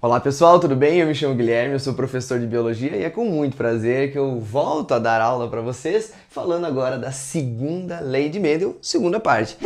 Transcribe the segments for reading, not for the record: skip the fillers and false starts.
Olá pessoal, tudo bem? Eu me chamo Guilherme, eu sou professor de Biologia e é com muito prazer que eu volto a dar aula para vocês, falando agora da segunda lei de Mendel, segunda parte.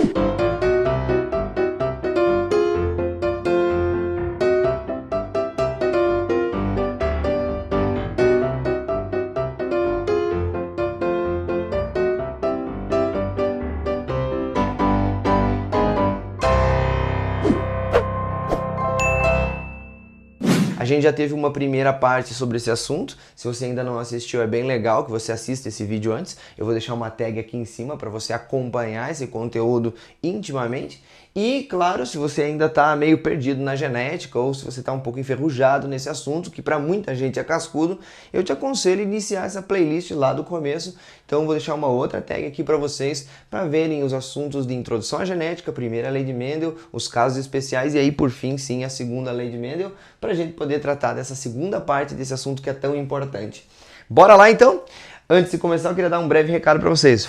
A gente já teve uma primeira parte sobre esse assunto. Se você ainda não assistiu, é bem legal que você assista esse vídeo antes. Eu vou deixar uma tag aqui em cima para você acompanhar esse conteúdo intimamente. E, claro, se você ainda está meio perdido na genética ou se você está um pouco enferrujado nesse assunto, que para muita gente é cascudo, eu te aconselho a iniciar essa playlist lá do começo. Então vou deixar uma outra tag aqui para vocês, para verem os assuntos de introdução à genética, primeira lei de Mendel, os casos especiais e aí, por fim, sim, a segunda lei de Mendel, para a gente poder tratar dessa segunda parte desse assunto que é tão importante. Bora lá, então? Antes de começar, eu queria dar um breve recado para vocês.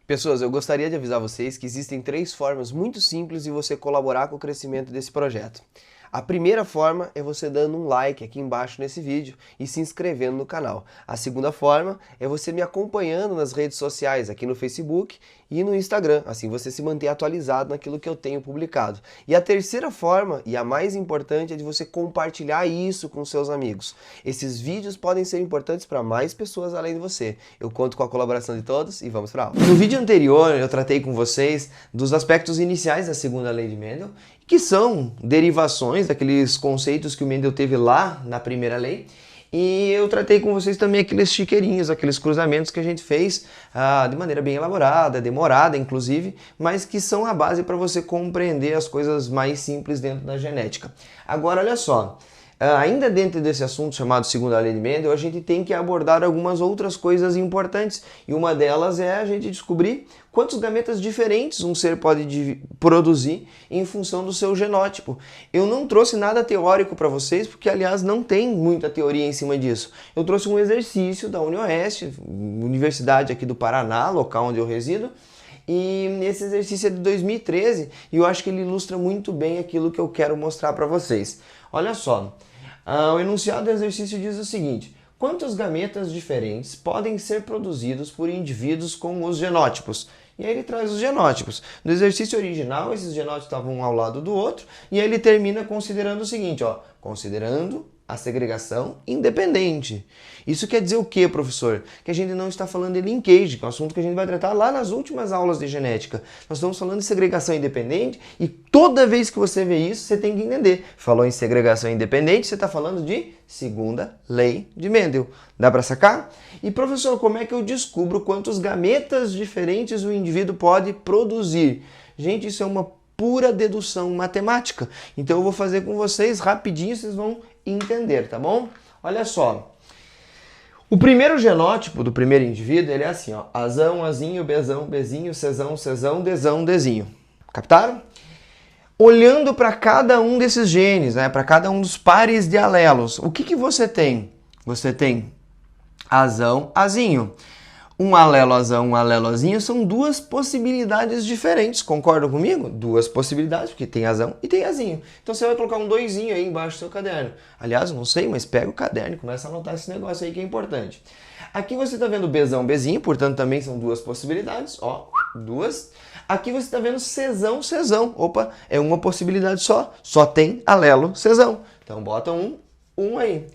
Pessoas, eu gostaria de avisar vocês que existem 3 formas muito simples de você colaborar com o crescimento desse projeto. A primeira forma é você dando um like aqui embaixo nesse vídeo e se inscrevendo no canal. A segunda forma é você me acompanhando nas redes sociais, aqui no Facebook e no Instagram, assim você se manter atualizado naquilo que eu tenho publicado. E a terceira forma, e a mais importante, é de você compartilhar isso com seus amigos. Esses vídeos podem ser importantes para mais pessoas além de você. Eu conto com a colaboração de todos e vamos para a aula. No vídeo anterior eu tratei com vocês dos aspectos iniciais da segunda lei de Mendel, que são derivações daqueles conceitos que o Mendel teve lá na primeira lei. E eu tratei com vocês também aqueles chiqueirinhos, aqueles cruzamentos que a gente fez de maneira bem elaborada, demorada inclusive, mas que são a base para você compreender as coisas mais simples dentro da genética. Agora olha só, ainda dentro desse assunto chamado segunda lei de Mendel, a gente tem que abordar algumas outras coisas importantes e uma delas é a gente descobrir quantos gametas diferentes um ser pode produzir em função do seu genótipo. Eu não trouxe nada teórico para vocês, porque aliás não tem muita teoria em cima disso. Eu trouxe um exercício da UniOeste, Universidade aqui do Paraná, local onde eu resido, e esse exercício é de 2013 e eu acho que ele ilustra muito bem aquilo que eu quero mostrar para vocês. Olha só, o enunciado do exercício diz o seguinte: quantos gametas diferentes podem ser produzidos por indivíduos com os genótipos? E aí ele traz os genótipos. No exercício original, esses genótipos estavam um ao lado do outro, e aí ele termina considerando o seguinte, ó, considerando a segregação independente. Isso quer dizer o que, professor? Que a gente não está falando de linkage, que é um assunto que a gente vai tratar lá nas últimas aulas de genética. Nós estamos falando de segregação independente e toda vez que você vê isso, você tem que entender. Falou em segregação independente, você está falando de segunda lei de Mendel. Dá para sacar? E professor, como é que eu descubro quantos gametas diferentes o indivíduo pode produzir? Gente, isso é uma pura dedução matemática. Então eu vou fazer com vocês rapidinho, vocês vão entender, tá bom? Olha só. O primeiro genótipo do primeiro indivíduo, ele é assim, ó, Azão, Azinho, Bezão, Bezinho, Cezão, Cezão, Dezão, Dezinho. Captaram? Olhando para cada um desses genes, né, para cada um dos pares de alelos, o que você tem? Você tem Azão, Azinho. Um alelo azão, um alelo azinho são duas possibilidades diferentes, concordam comigo? Duas possibilidades, porque tem azão e tem azinho. Então você vai colocar um doisinho aí embaixo do seu caderno. Aliás, eu não sei, mas pega o caderno e começa a anotar esse negócio aí que é importante. Aqui você está vendo bezão, bezinho, portanto também são duas possibilidades, ó, duas. Aqui você está vendo cezão, cezão. Opa, é uma possibilidade só tem alelo cezão. Então bota um aí.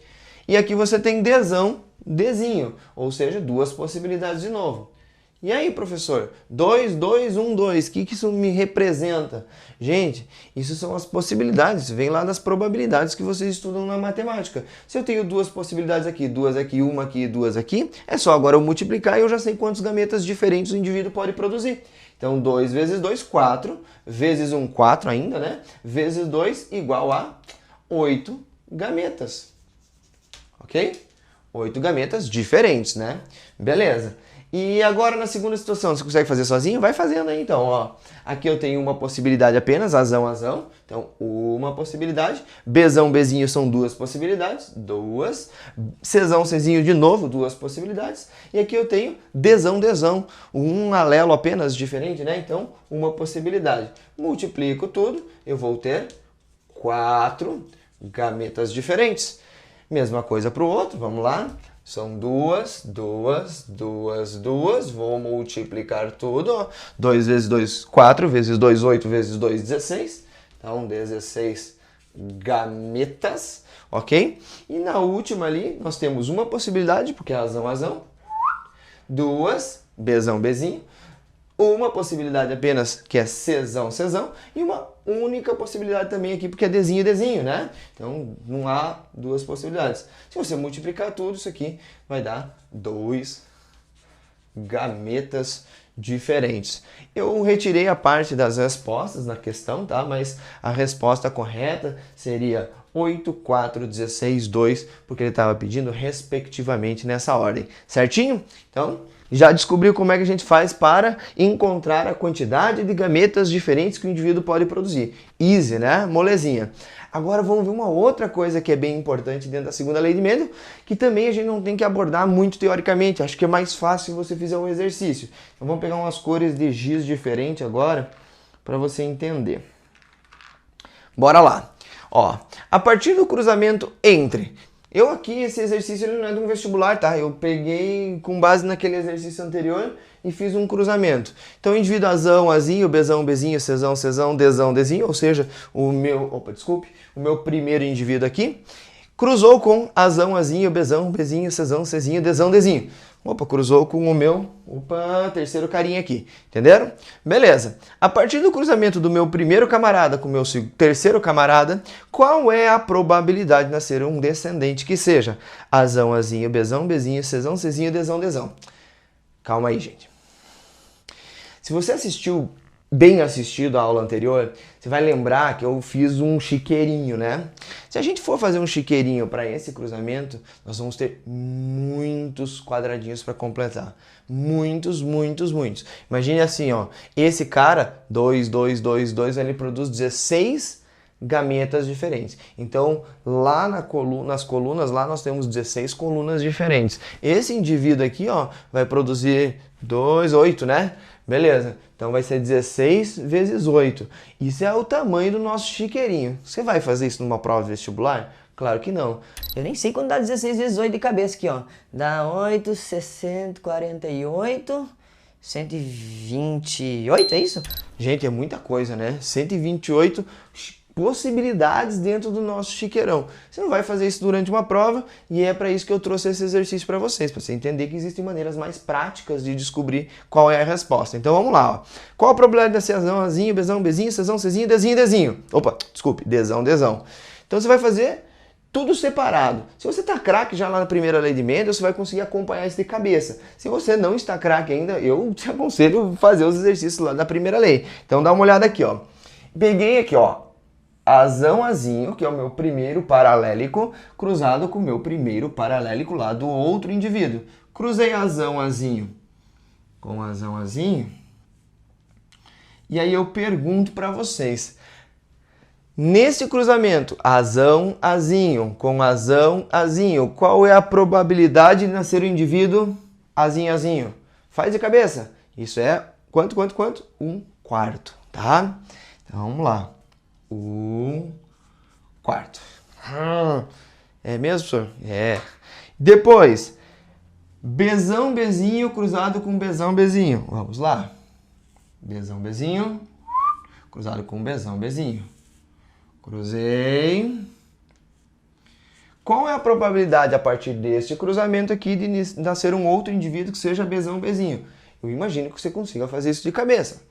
E aqui você tem dezão, dezinho, ou seja, duas possibilidades de novo. E aí, professor? 2, 2, 1, 2. O que isso me representa? Gente, isso são as possibilidades. Vem lá das probabilidades que vocês estudam na matemática. Se eu tenho duas possibilidades aqui, duas aqui, uma aqui e duas aqui, é só agora eu multiplicar e eu já sei quantos gametas diferentes o indivíduo pode produzir. Então, 2 vezes 2, 4. Vezes 1, 4 ainda, né? Vezes 2 igual a 8 gametas. Ok? 8 gametas diferentes, né? Beleza. E agora na segunda situação, você consegue fazer sozinho? Vai fazendo aí então, ó. Aqui eu tenho uma possibilidade apenas, azão, azão. Então, uma possibilidade. Bezão, bezinho são duas possibilidades. Duas. Cezão, cezinho de novo, duas possibilidades. E aqui eu tenho dezão, dezão. Um alelo apenas diferente, né? Então, uma possibilidade. Multiplico tudo, eu vou ter 4 gametas diferentes. Mesma coisa para o outro, vamos lá. São duas, vou multiplicar tudo, ó. 2 vezes 2, 4, vezes 2, 8, vezes 2, 16. Então, 16 gametas, ok? E na última ali, nós temos uma possibilidade, porque é razão, razão. Duas, Bzão, Bzinho. Uma possibilidade apenas, que é Czão, Czão. E uma única possibilidade também aqui, porque é Dzinho, Dzinho, né? Então, não há duas possibilidades. Se você multiplicar tudo, isso aqui vai dar 2 gametas diferentes. Eu retirei a parte das respostas na questão, tá? Mas a resposta correta seria 8, 4, 16, 2, porque ele estava pedindo respectivamente nessa ordem. Certinho? Então, já descobriu como é que a gente faz para encontrar a quantidade de gametas diferentes que o indivíduo pode produzir. Easy, né? Molezinha. Agora vamos ver uma outra coisa que é bem importante dentro da segunda lei de Mendel, que também a gente não tem que abordar muito teoricamente. Acho que é mais fácil se você fizer um exercício. Então vamos pegar umas cores de giz diferentes agora para você entender. Bora lá. Ó, a partir do cruzamento entre... Eu aqui, esse exercício ele não é de um vestibular, tá? Eu peguei com base naquele exercício anterior e fiz um cruzamento. Então, indivíduo Azão, Azinho, Bzão, Bzinho, Czão, Czão, Dzão, Dzinho, ou seja, o meu primeiro indivíduo aqui, cruzou com Azão, Azinho, Bzão, Bzinho, Czão, Czinho, Dzão, Dzinho. Opa, cruzou com o meu, terceiro carinha aqui, entenderam? Beleza. A partir do cruzamento do meu primeiro camarada com o meu terceiro camarada, qual é a probabilidade de nascer um descendente que seja Azão, Azinho, Bzão, Bzinho, Czão, Czinho, Dzão, Dzão? Calma aí, gente. Se você assistiu, bem assistido a aula anterior, você vai lembrar que eu fiz um chiqueirinho, né? Se a gente for fazer um chiqueirinho para esse cruzamento, nós vamos ter muitos quadradinhos para completar. Muitos. Imagine assim, ó. Esse cara, 2, ele produz 16 gametas diferentes. Então, lá nas colunas, lá nós temos 16 colunas diferentes. Esse indivíduo aqui, ó, vai produzir 2, 8, né? Beleza. Então vai ser 16 vezes 8. Isso é o tamanho do nosso chiqueirinho. Você vai fazer isso numa prova vestibular? Claro que não. Eu nem sei quando dá 16 vezes 8 de cabeça aqui, ó. Dá 8, 60, 48, 128, é isso? Gente, é muita coisa, né? 128 possibilidades dentro do nosso chiqueirão. Você não vai fazer isso durante uma prova e é para isso que eu trouxe esse exercício para vocês, para você entender que existem maneiras mais práticas de descobrir qual é a resposta. Então vamos lá, ó. Qual a probabilidade de ser Azão, Azinho, Bzão, Bzinho, Czão, Czinho, Dzinho, Dzinho? Opa, desculpe, Dzão. Então você vai fazer tudo separado. Se você está craque já lá na primeira lei de Mendel, você vai conseguir acompanhar isso de cabeça. Se você não está craque ainda, eu te aconselho fazer os exercícios lá da primeira lei. Então dá uma olhada aqui, ó. Peguei aqui, ó. Azão, Azinho, que é o meu primeiro paralélico, cruzado com o meu primeiro paralélico lá do outro indivíduo. Cruzei Azão, Azinho com Azão, Azinho. E aí eu pergunto para vocês, nesse cruzamento, Azão, Azinho com Azão, Azinho, qual é a probabilidade de nascer o indivíduo Azinho, Azinho? Faz de cabeça. Isso é quanto? 1/4, tá? Então vamos lá. 1/4. É mesmo, professor? É. Depois, Bzão, Bzinho cruzado com Bzão, Bzinho. Vamos lá. Bzão, Bzinho cruzado com Bzão, Bzinho. Cruzei. Qual é a probabilidade a partir deste cruzamento aqui de nascer um outro indivíduo que seja Bzão, Bzinho? Eu imagino que você consiga fazer isso de cabeça.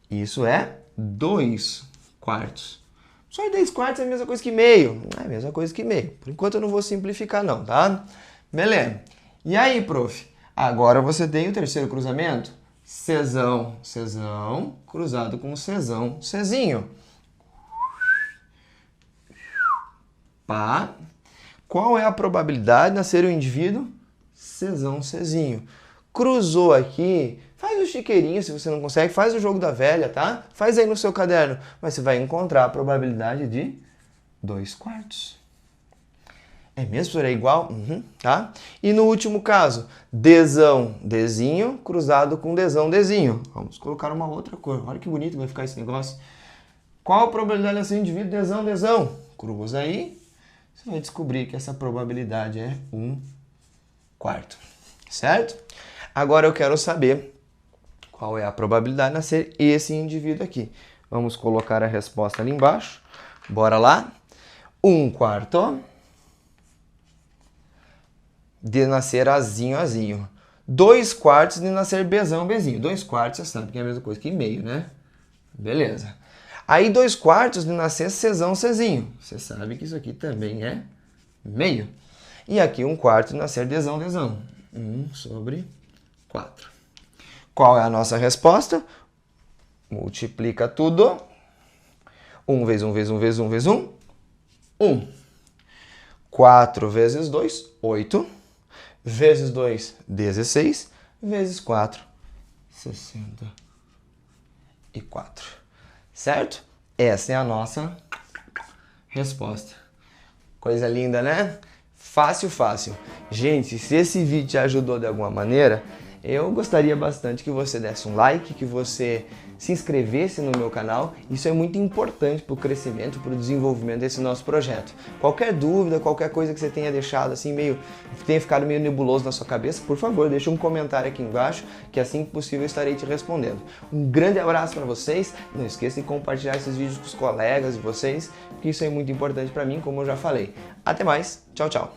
Isso é 2/4. Só 2/4 é a mesma coisa que meio. Não é a mesma coisa que meio. Por enquanto eu não vou simplificar não, tá? Beleza. E aí, prof? Agora você tem o terceiro cruzamento. Czão, cruzado com Czão, Czinho. Pá. Qual é a probabilidade de nascer um indivíduo? Czão, Czinho. Cruzou aqui, faz o chiqueirinho se você não consegue, faz o jogo da velha, tá? Faz aí no seu caderno, mas você vai encontrar a probabilidade de 2/4. É mesmo, professor? É igual? Tá? E no último caso, Dzão, Dzinho, cruzado com Dzão, Dzinho. Vamos colocar uma outra cor. Olha que bonito vai ficar esse negócio. Qual a probabilidade de nascer um indivíduo Dzão? Cruza aí, você vai descobrir que essa probabilidade é 1/4, certo? Agora eu quero saber qual é a probabilidade de nascer esse indivíduo aqui. Vamos colocar a resposta ali embaixo. Bora lá. 1/4 de nascer Azinho, Azinho. 2/4 de nascer Bezão, Bezinho. 2/4 você sabe que é a mesma coisa que meio, né? Beleza. Aí 2/4 de nascer Czão, Czinho. Você sabe que isso aqui também é meio. E aqui 1/4 de nascer Dzão, Dzão. 1/4. Qual é a nossa resposta? Multiplica tudo. 1 vezes 1 vezes 1 vezes 1 vezes 1. 1. 4 vezes 2, 8. Vezes 2, 16. Vezes 4, 64. Certo? Essa é a nossa resposta. Coisa linda, né? Fácil, fácil. Gente, se esse vídeo te ajudou de alguma maneira, eu gostaria bastante que você desse um like, que você se inscrevesse no meu canal. Isso é muito importante para o crescimento, para o desenvolvimento desse nosso projeto. Qualquer dúvida, qualquer coisa que você tenha deixado assim tenha ficado meio nebuloso na sua cabeça, por favor, deixa um comentário aqui embaixo, que assim que possível eu estarei te respondendo. Um grande abraço para vocês. Não esqueça de compartilhar esses vídeos com os colegas de vocês, porque isso é muito importante para mim, como eu já falei. Até mais. Tchau, tchau.